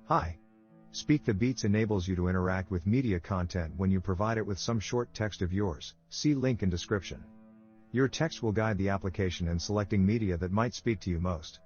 Hi. Speak the Beats enables you to interact with media content when you provide it with some short text of yours. See link in description. Your text will guide the application in selecting media that might speak to you most.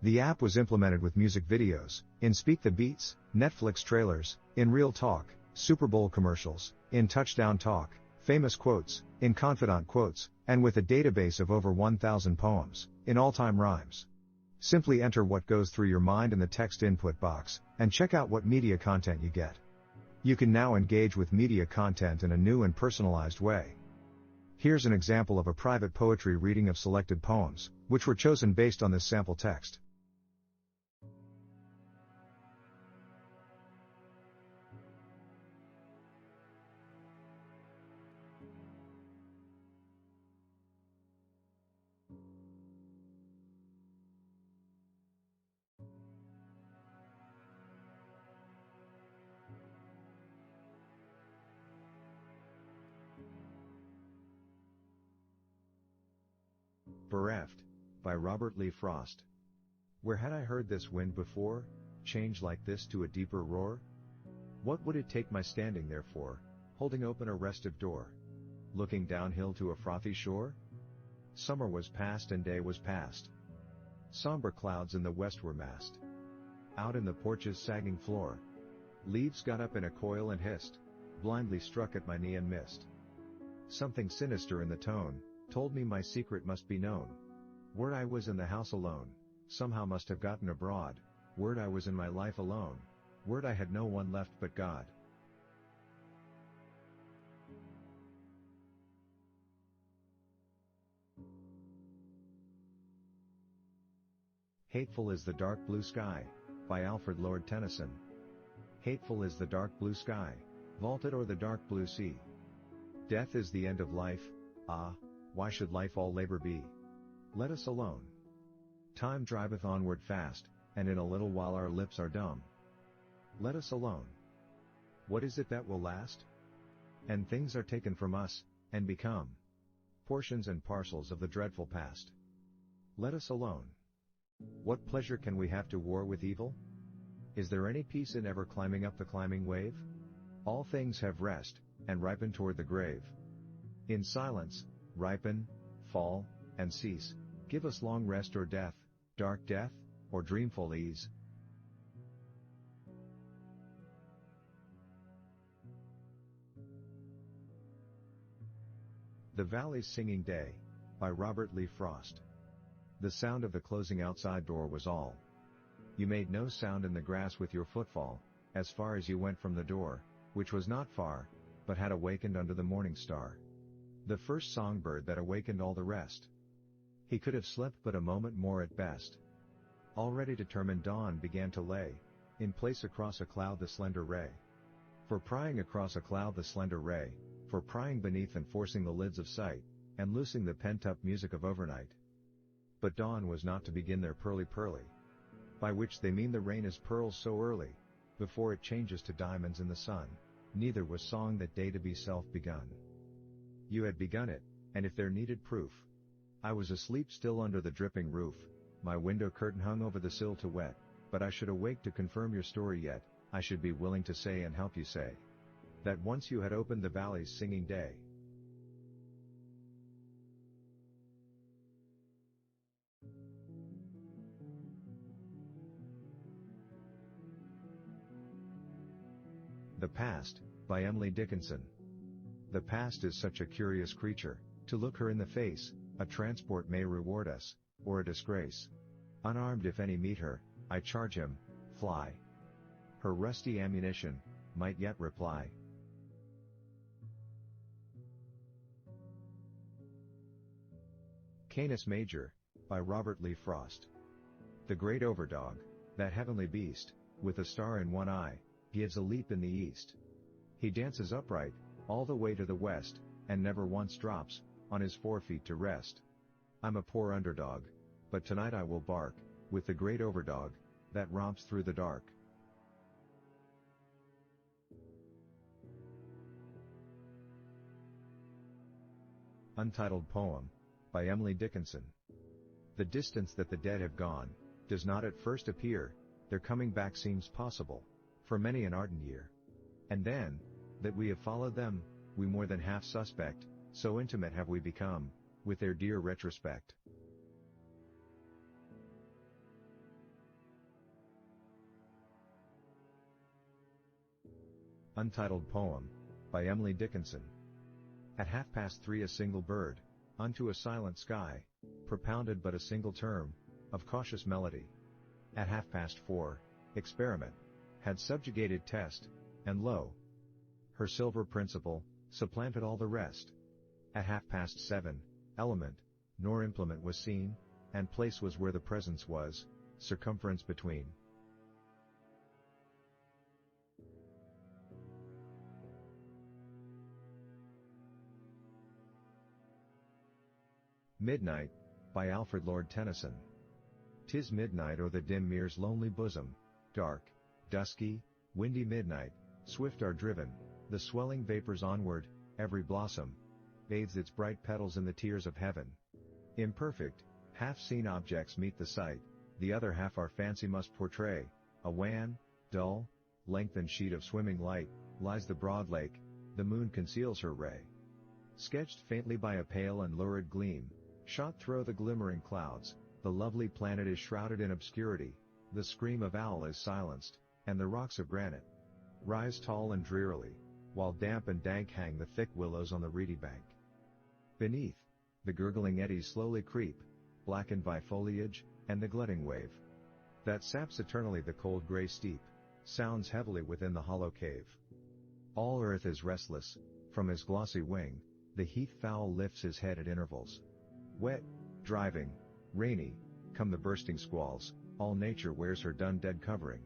The app was implemented with music videos, in Speak the Beats, Netflix trailers, in Real Talk, Superbowl commercials, in Touchdown Talk, famous quotes, in Confidant quotes, and with a database of over 1,000 poems, in all-time rhymes. Simply enter what goes through your mind in the text input box, and check out what media content you get. You can now engage with media content in a new and personalized way. Here's an example of a private poetry reading of selected poems, which were chosen based on this sample text. Bereft, by Robert Lee Frost. Where had I heard this wind before, change like this to a deeper roar? What would it take my standing there for, holding open a restive door? Looking downhill to a frothy shore? Summer was past and day was past. Somber clouds in the west were massed. Out in the porch's sagging floor, leaves got up in a coil and hissed, blindly struck at my knee and missed. Something sinister in the tone told me my secret must be known. Word I was in the house alone, somehow must have gotten abroad. Word I was in my life alone, word I had no one left but God. Hateful is the dark blue sky, by Alfred Lord Tennyson. Hateful is the dark blue sky, vaulted o'er the dark blue sea. Death is the end of life, ah, why should life all labor be? Let us alone. Time driveth onward fast, and in a little while our lips are dumb. Let us alone. What is it that will last? And things are taken from us, and become portions and parcels of the dreadful past. Let us alone. What pleasure can we have to war with evil? Is there any peace in ever climbing up the climbing wave? All things have rest, and ripen toward the grave. In silence, ripen, fall, and cease. Give us long rest or death, dark death, or dreamful ease. The Valley's Singing Day, by Robert Lee Frost. The sound of the closing outside door was all. You made no sound in the grass with your footfall, as far as you went from the door, which was not far, but had awakened under the morning star. The first songbird that awakened all the rest. He could have slept but a moment more at best. Already determined dawn began to lay in place across a cloud the slender ray. For prying across a cloud the slender ray, for prying beneath and forcing the lids of sight, and loosing the pent-up music of overnight. But dawn was not to begin their pearly, by which they mean the rain is pearls so early, before it changes to diamonds in the sun, neither was song that day to be self-begun. You had begun it, and if there needed proof, I was asleep still under the dripping roof, my window curtain hung over the sill to wet, but I should awake to confirm your story yet, I should be willing to say and help you say, that once you had opened the valley's singing day. The Past, by Emily Dickinson. The past is such a curious creature, to look her in the face, a transport may reward us, or a disgrace. Unarmed if any meet her, I charge him, fly. Her rusty ammunition, might yet reply. Canis Major, by Robert Lee Frost. The great overdog, that heavenly beast, with a star in one eye, gives a leap in the east. He dances upright, all the way to the west, and never once drops, on his 4 feet to rest. I'm a poor underdog, but tonight I will bark, with the great overdog, that romps through the dark. Untitled Poem, by Emily Dickinson. The distance that the dead have gone, does not at first appear, their coming back seems possible, for many an ardent year. And then, that we have followed them, we more than half suspect, so intimate have we become, with their dear retrospect. Untitled Poem, by Emily Dickinson. At 3:30 a single bird, unto a silent sky, propounded but a single term, of cautious melody. At 4:30, experiment, had subjugated test, and lo! Her silver principle, supplanted all the rest. At 7:30, element, nor implement was seen, and place was where the presence was, circumference between. Midnight, by Alfred Lord Tennyson. 'Tis midnight o'er the dim mere's lonely bosom, dark, dusky, windy midnight, swift are driven, the swelling vapors onward, every blossom bathes its bright petals in the tears of heaven. Imperfect, half-seen objects meet the sight, the other half our fancy must portray, a wan, dull, lengthened sheet of swimming light, lies the broad lake, the moon conceals her ray. Sketched faintly by a pale and lurid gleam, shot through the glimmering clouds, the lovely planet is shrouded in obscurity, the scream of owl is silenced, and the rocks of granite rise tall and drearily, while damp and dank hang the thick willows on the reedy bank. Beneath, the gurgling eddies slowly creep, blackened by foliage, and the glutting wave that saps eternally the cold grey steep, sounds heavily within the hollow cave. All earth is restless, from his glossy wing, the heath fowl lifts his head at intervals. Wet, driving, rainy, come the bursting squalls, all nature wears her dun dead covering.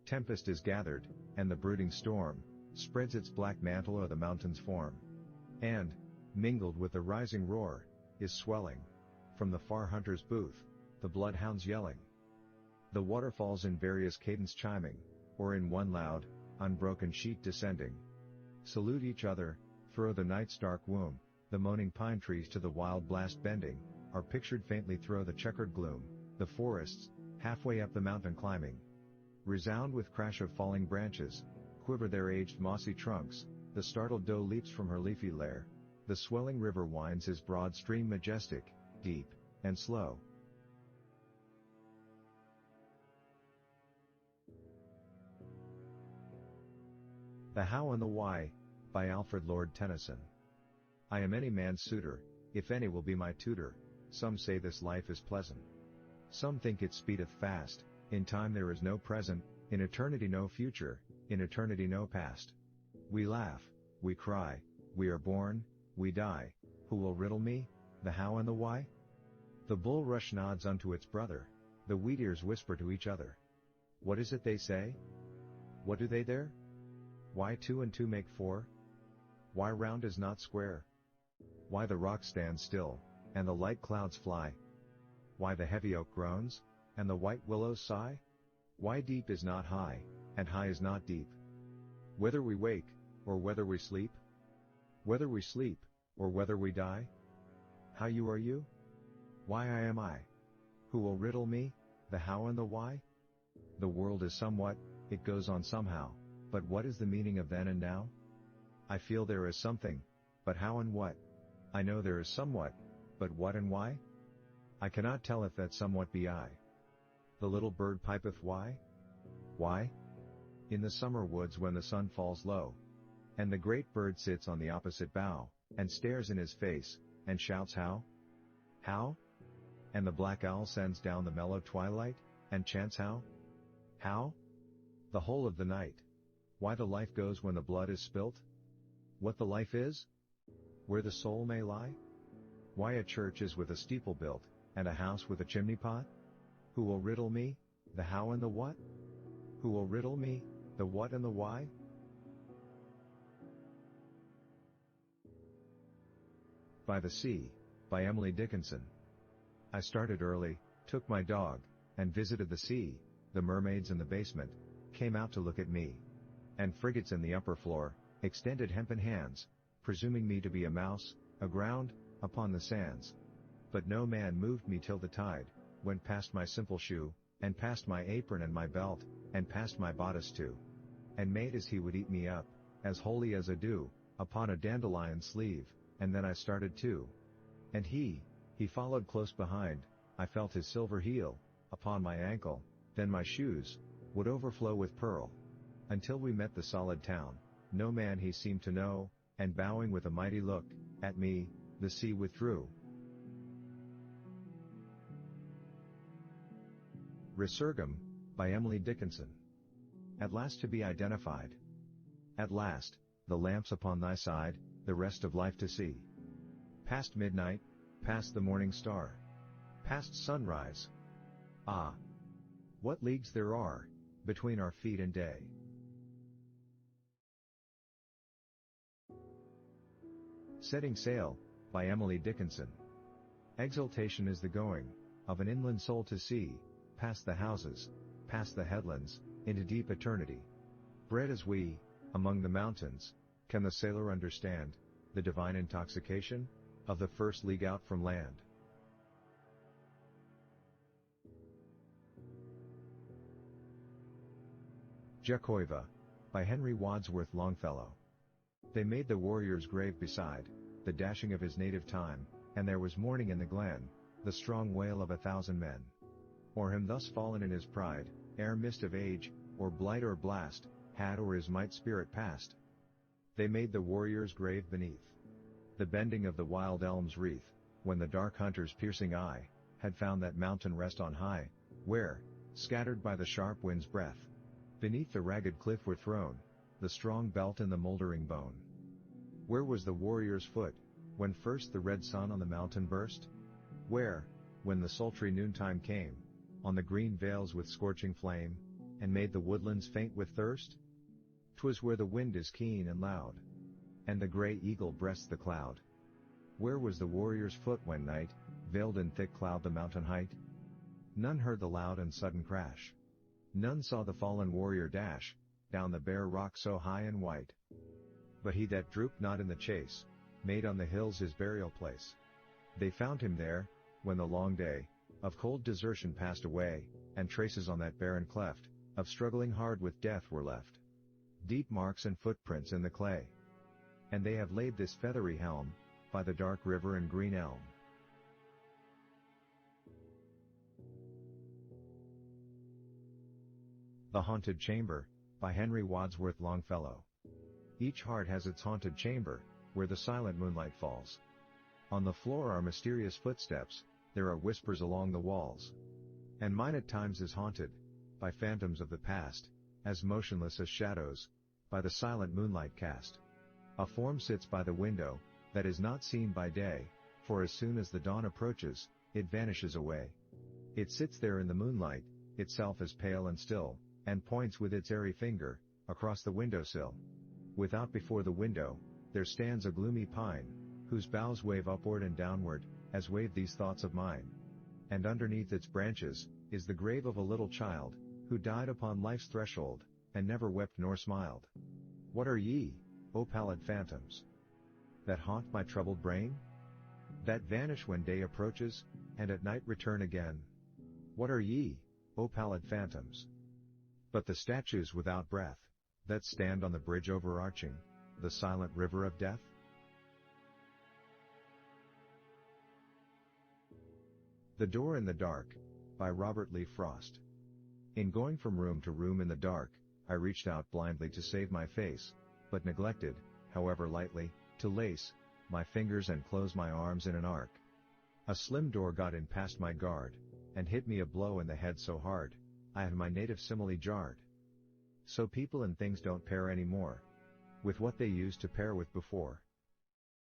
Tempest is gathered, and the brooding storm spreads its black mantle o'er the mountain's form. And, mingled with the rising roar, is swelling, from the far hunter's booth, the bloodhounds yelling. The waterfalls in various cadence chiming, or in one loud, unbroken sheet descending, salute each other, through the night's dark womb, the moaning pine trees to the wild blast bending, are pictured faintly through the checkered gloom, the forests, halfway up the mountain climbing, resound with crash of falling branches, quiver their aged mossy trunks, the startled doe leaps from her leafy lair, the swelling river winds his broad stream majestic, deep, and slow. The How and the Why, by Alfred Lord Tennyson. I am any man's suitor, if any will be my tutor. Some say this life is pleasant. Some think it speedeth fast, in time there is no present, in eternity no future, in eternity no past. We laugh, we cry, we are born, we die, who will riddle me, the how and the why? The bulrush nods unto its brother, the wheatears whisper to each other. What is it they say? What do they there? Why 2 and 2 make 4? Why round is not square? Why the rock stands still, and the light clouds fly? Why the heavy oak groans, and the white willows sigh? Why deep is not high, and high is not deep? Whether we wake, or whether we sleep? Whether we sleep, or whether we die? How you are you? Why I am I? Who will riddle me, the how and the why? The world is somewhat, it goes on somehow, but what is the meaning of then and now? I feel there is something, but how and what? I know there is somewhat, but what and why? I cannot tell if that somewhat be I. The little bird pipeth why? Why? In the summer woods when the sun falls low, and the great bird sits on the opposite bough, and stares in his face, and shouts how? How? And the black owl sends down the mellow twilight, and chants how? How? The whole of the night. Why the life goes when the blood is spilt? What the life is? Where the soul may lie? Why a church is with a steeple built, and a house with a chimney pot? Who will riddle me, the how and the what? Who will riddle me, the what and the why? By the Sea, by Emily Dickinson. I started early, took my dog, and visited the sea. The mermaids in the basement came out to look at me, and frigates in the upper floor extended hempen hands, presuming me to be a mouse, aground upon the sands. But no man moved me till the tide went past my simple shoe, and passed my apron and my belt, and passed my bodice too. And made as he would eat me up, as wholly as a dew, upon a dandelion sleeve, and then I started too. And he followed close behind, I felt his silver heel, upon my ankle, then my shoes, would overflow with pearl. Until we met the solid town, no man he seemed to know, and bowing with a mighty look, at me, the sea withdrew. Resurgam, by Emily Dickinson. At last to be identified. At last, the lamps upon thy side, the rest of life to see. Past midnight, past the morning star. Past sunrise. Ah! What leagues there are, between our feet and day. Setting Sail, by Emily Dickinson. Exultation is the going, of an inland soul to sea, past the houses, past the headlands, into deep eternity. Bred as we, among the mountains, can the sailor understand, the divine intoxication, of the first league out from land. Jehoiva, by Henry Wadsworth Longfellow. They made the warrior's grave beside the dashing of his native time, and there was mourning in the glen, the strong wail of 1,000 men. O'er him thus fallen in his pride, ere mist of age, or blight or blast, had o'er his might spirit passed. They made the warrior's grave beneath the bending of the wild elm's wreath, when the dark hunter's piercing eye had found that mountain rest on high, where, scattered by the sharp wind's breath, beneath the ragged cliff were thrown the strong belt and the mouldering bone. Where was the warrior's foot, when first the red sun on the mountain burst? Where, when the sultry noontime came, on the green vales with scorching flame, and made the woodlands faint with thirst? 'Twas where the wind is keen and loud, and the grey eagle breasts the cloud. Where was the warrior's foot when night veiled in thick cloud the mountain height? None heard the loud and sudden crash. None saw the fallen warrior dash down the bare rock so high and white. But he that drooped not in the chase made on the hills his burial place. They found him there, when the long day of cold desertion passed away, and traces on that barren cleft of struggling hard with death were left. Deep marks and footprints in the clay. And they have laid this feathery helm by the dark river and green elm. The Haunted Chamber, by Henry Wadsworth Longfellow. Each heart has its haunted chamber, where the silent moonlight falls. On the floor are mysterious footsteps, there are whispers along the walls. And mine at times is haunted by phantoms of the past, as motionless as shadows by the silent moonlight cast. A form sits by the window that is not seen by day, for as soon as the dawn approaches, it vanishes away. It sits there in the moonlight, itself as pale and still, and points with its airy finger across the windowsill. Without before the window there stands a gloomy pine, whose boughs wave upward and downward, as wave these thoughts of mine. And underneath its branches is the grave of a little child, who died upon life's threshold, and never wept nor smiled. What are ye, O pallid phantoms, that haunt my troubled brain? That vanish when day approaches, and at night return again? What are ye, O pallid phantoms, but the statues without breath, that stand on the bridge overarching the silent river of death? The Door in the Dark, by Robert Lee Frost. In going from room to room in the dark, I reached out blindly to save my face, but neglected, however lightly, to lace my fingers and close my arms in an arc. A slim door got in past my guard, and hit me a blow in the head so hard, I had my native simile jarred. So people and things don't pair anymore with what they used to pair with before.